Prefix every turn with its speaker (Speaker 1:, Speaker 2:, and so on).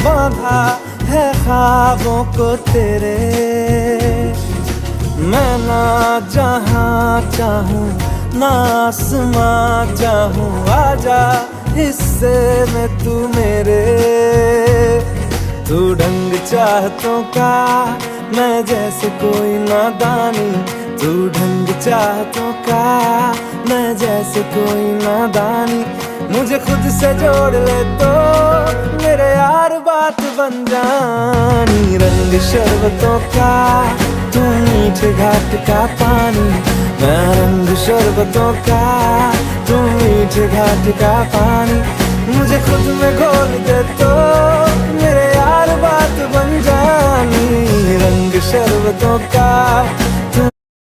Speaker 1: बांधा है ख्वाबों को तेरे। मैं ना जहाँ चाहूँ ना आसमां चाहूँ, आजा हिस्से में तू मेरे। तू ढंग चाहतों का मैं जैसे कोई नादानी, तू ढंग चाहतों का मैं जैसे कोई नादानी। मुझे खुद से जोड़ ले तो मेरे यार बात बन जानी। रंग शरबतों का तू मीठे घाट का पानी, मैं रंग शरबतों का तू मीठे घाट का पानी। मुझे खुद में घोल दे तो मेरे यार बात बन जानी। रंग शरबतों का